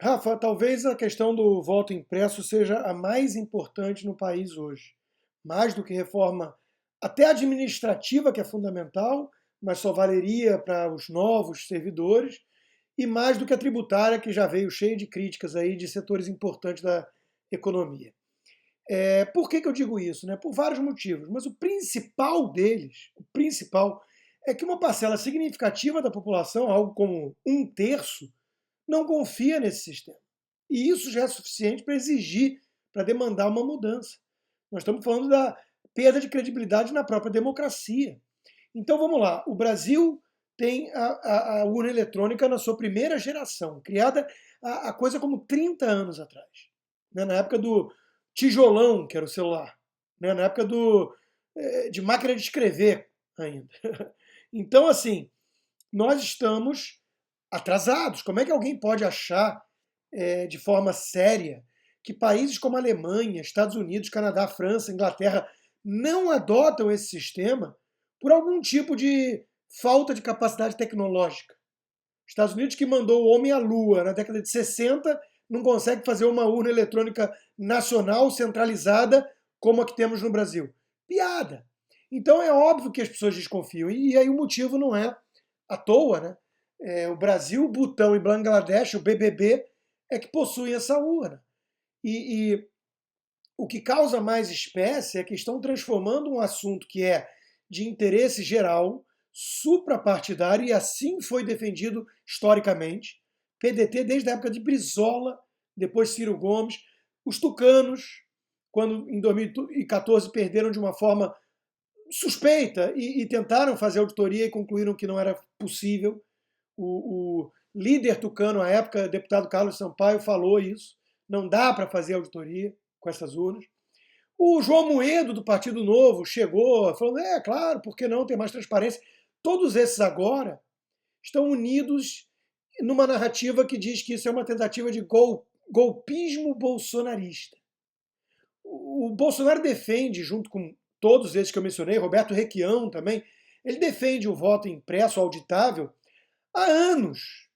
Rafa, talvez a questão do voto impresso seja a mais importante no país hoje. Mais do que reforma até administrativa, que é fundamental, mas só valeria para os novos servidores, e mais do que a tributária, que já veio cheia de críticas aí de setores importantes da economia. Por que eu digo isso? Né? Por vários motivos, mas o principal deles, o principal, é que uma parcela significativa da população, algo como um terço, não confia nesse sistema. E isso já é suficiente para exigir, para demandar uma mudança. Nós estamos falando da perda de credibilidade na própria democracia. Então vamos lá, o Brasil tem a urna eletrônica na sua primeira geração, criada a coisa como 30 anos atrás, né? Na época do tijolão, que era o celular, né? Na época de máquina de escrever ainda. Então, assim, nós estamos atrasados. Como é que alguém pode achar de forma séria que países como Alemanha, Estados Unidos, Canadá, França, Inglaterra não adotam esse sistema por algum tipo de falta de capacidade tecnológica? Estados Unidos, que mandou o homem à Lua na década de 60, não consegue fazer uma urna eletrônica nacional centralizada como a que temos no Brasil. Piada. Então é óbvio que as pessoas desconfiam. E aí o motivo não é à toa, né? O Brasil, o Butão e Bangladesh, o BBB, é que possuem essa urna. E o que causa mais espécie é que estão transformando um assunto que é de interesse geral, suprapartidário, e assim foi defendido historicamente. PDT desde a época de Brizola, depois Ciro Gomes, os tucanos, quando em 2014 perderam de uma forma suspeita e tentaram fazer auditoria e concluíram que não era possível. O líder tucano à época, deputado Carlos Sampaio, falou isso. Não dá para fazer auditoria com essas urnas. O João Moedo, do Partido Novo, chegou falando, claro, por que não ter mais transparência? Todos esses agora estão unidos numa narrativa que diz que isso é uma tentativa de golpismo bolsonarista. O Bolsonaro defende, junto com todos esses que eu mencionei, Roberto Requião também, ele defende o voto impresso auditável há anos.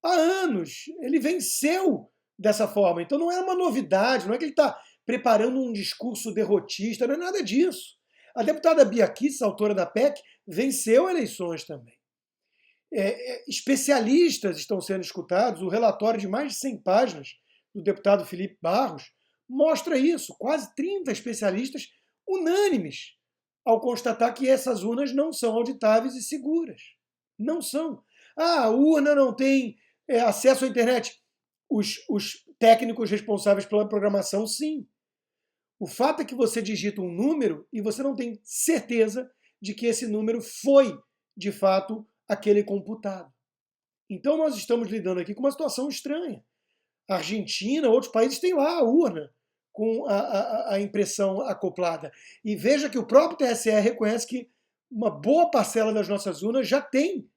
Há anos. Ele venceu dessa forma. Então não é uma novidade, não é que ele está preparando um discurso derrotista, não é nada disso. A deputada Bia Kicis, autora da PEC, venceu eleições também. Especialistas estão sendo escutados, o relatório de mais de 100 páginas do deputado Felipe Barros mostra isso, quase 30 especialistas unânimes ao constatar que essas urnas não são auditáveis e seguras. Não são. A urna não tem acesso à internet. Os técnicos responsáveis pela programação, sim. O fato é que você digita um número e você não tem certeza de que esse número foi, de fato, aquele computado. Então nós estamos lidando aqui com uma situação estranha. A Argentina, outros países têm lá a urna com a impressão acoplada. E veja que o próprio TSE reconhece que uma boa parcela das nossas urnas já tem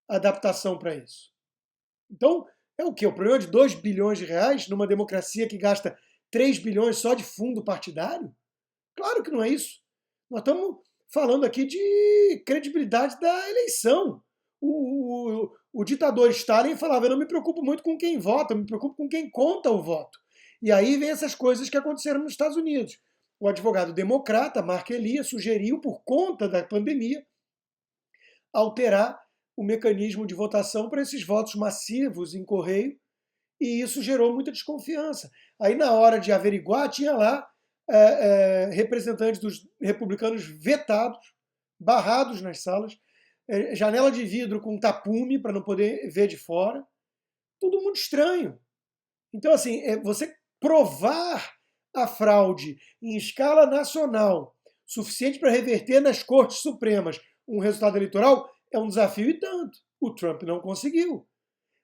adaptação para isso. Então, é o quê? O problema de 2 bilhões de reais numa democracia que gasta 3 bilhões só de fundo partidário? Claro que não é isso. Nós estamos falando aqui de credibilidade da eleição. O ditador Stalin falava: eu não me preocupo muito com quem vota, eu me preocupo com quem conta o voto. E aí vem essas coisas que aconteceram nos Estados Unidos. O advogado democrata, Mark Elias, sugeriu, por conta da pandemia, alterar o mecanismo de votação para esses votos massivos em correio, e isso gerou muita desconfiança. Aí, na hora de averiguar, tinha lá representantes dos republicanos vetados, barrados nas salas, janela de vidro com tapume para não poder ver de fora. Tudo muito estranho. Então, assim, você provar a fraude em escala nacional, suficiente para reverter nas cortes supremas um resultado eleitoral, é um desafio e tanto. O Trump não conseguiu.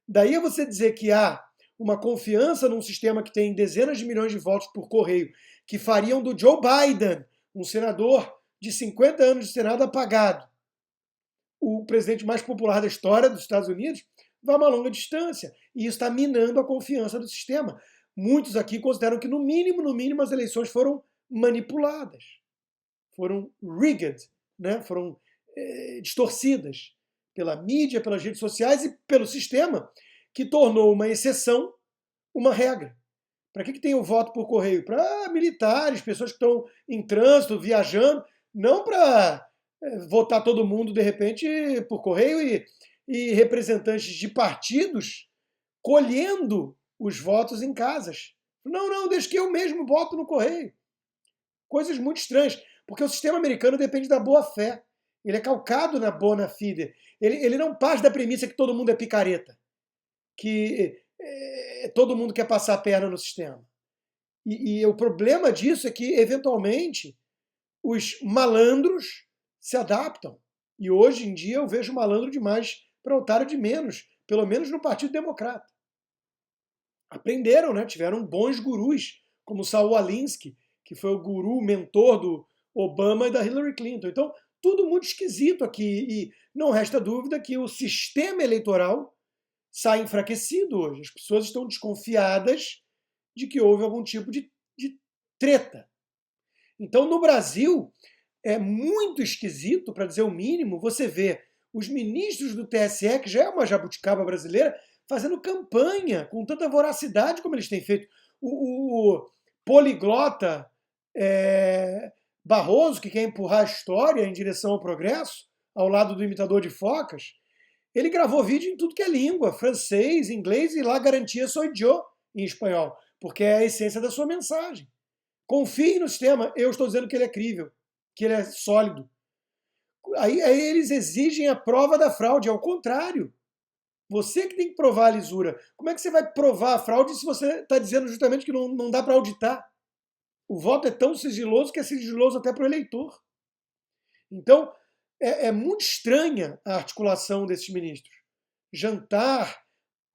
Daí a você dizer que há uma confiança num sistema que tem dezenas de milhões de votos por correio, que fariam do Joe Biden, um senador de 50 anos de Senado apagado, o presidente mais popular da história dos Estados Unidos, vai a uma longa distância. E isso está minando a confiança do sistema. Muitos aqui consideram que, no mínimo, as eleições foram manipuladas, foram rigged, né? Foram distorcidas pela mídia, pelas redes sociais e pelo sistema, que tornou uma exceção uma regra. Para que tem o voto por correio? Para militares, pessoas que estão em trânsito, viajando, não para votar todo mundo, de repente, por correio e representantes de partidos colhendo os votos em casas. Não, deixa que eu mesmo voto no correio. Coisas muito estranhas, porque o sistema americano depende da boa-fé. Ele é calcado na bona fide. Ele não parte da premissa que todo mundo é picareta, que todo mundo quer passar a perna no sistema. E o problema disso é que, eventualmente, os malandros se adaptam. E hoje em dia eu vejo malandro demais para otário de menos, pelo menos no Partido Democrata. Aprenderam, né? Tiveram bons gurus, como Saul Alinsky, que foi o guru, mentor do Obama e da Hillary Clinton. Então, tudo muito esquisito aqui. E não resta dúvida que o sistema eleitoral sai enfraquecido hoje. As pessoas estão desconfiadas de que houve algum tipo de treta. Então, no Brasil, é muito esquisito, para dizer o mínimo, você vê os ministros do TSE, que já é uma jabuticaba brasileira, fazendo campanha com tanta voracidade como eles têm feito. O poliglota Barroso, que quer empurrar a história em direção ao progresso, ao lado do imitador de focas, ele gravou vídeo em tudo que é língua, francês, inglês, e lá garantia soy yo em espanhol, porque é a essência da sua mensagem. Confie no sistema. Eu estou dizendo que ele é crível, que ele é sólido. Aí eles exigem a prova da fraude, ao contrário. Você que tem que provar a lisura. Como é que você vai provar a fraude se você está dizendo justamente que não dá para auditar? O voto é tão sigiloso que é sigiloso até para o eleitor. Então, é muito estranha a articulação desses ministros. Jantar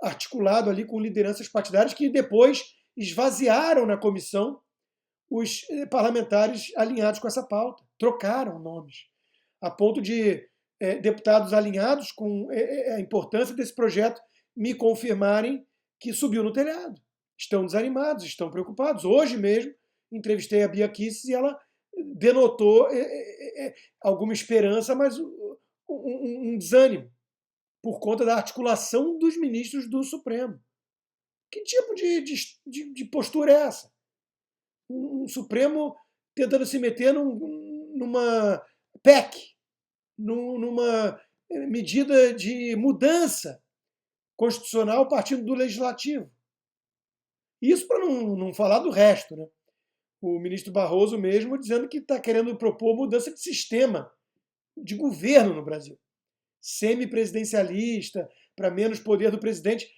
articulado ali com lideranças partidárias que depois esvaziaram na comissão os parlamentares alinhados com essa pauta. Trocaram nomes. A ponto de deputados alinhados com a importância desse projeto me confirmarem que subiu no telhado. Estão desanimados, estão preocupados. Hoje mesmo entrevistei a Bia Kicis e ela denotou alguma esperança, mas um desânimo por conta da articulação dos ministros do Supremo. Que tipo de postura é essa? Um Supremo tentando se meter numa PEC, numa medida de mudança constitucional partindo do legislativo. Isso para não falar do resto, né? O ministro Barroso mesmo dizendo que está querendo propor mudança de sistema de governo no Brasil. Semipresidencialista, para menos poder do presidente.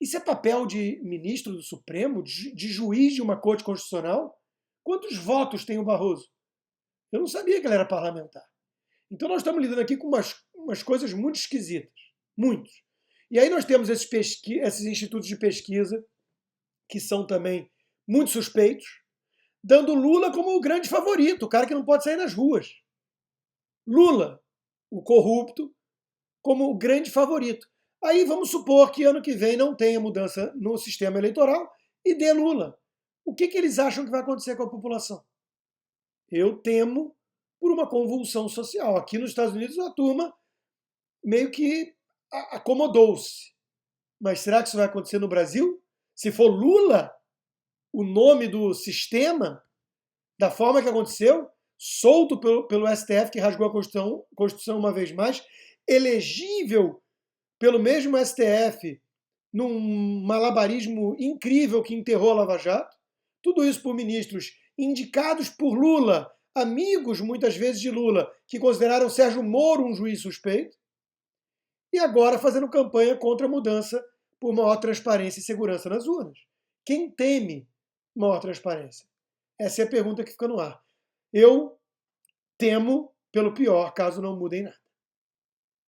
Isso é papel de ministro do Supremo, de juiz de uma corte constitucional? Quantos votos tem o Barroso? Eu não sabia que ele era parlamentar. Então nós estamos lidando aqui com umas coisas muito esquisitas. Muitos. E aí nós temos esses institutos de pesquisa, que são também muito suspeitos, dando Lula como o grande favorito, o cara que não pode sair nas ruas. Lula, o corrupto, como o grande favorito. Aí vamos supor que ano que vem não tenha mudança no sistema eleitoral e dê Lula. O que eles acham que vai acontecer com a população? Eu temo por uma convulsão social. Aqui nos Estados Unidos a turma meio que acomodou-se. Mas será que isso vai acontecer no Brasil? Se for Lula, o nome do sistema, da forma que aconteceu, solto pelo STF, que rasgou a Constituição uma vez mais, elegível pelo mesmo STF, num malabarismo incrível que enterrou a Lava Jato, tudo isso por ministros indicados por Lula, amigos muitas vezes de Lula, que consideraram Sérgio Moro um juiz suspeito, e agora fazendo campanha contra a mudança por maior transparência e segurança nas urnas. Quem teme maior transparência? Essa é a pergunta que fica no ar. Eu temo pelo pior, caso não mudem nada.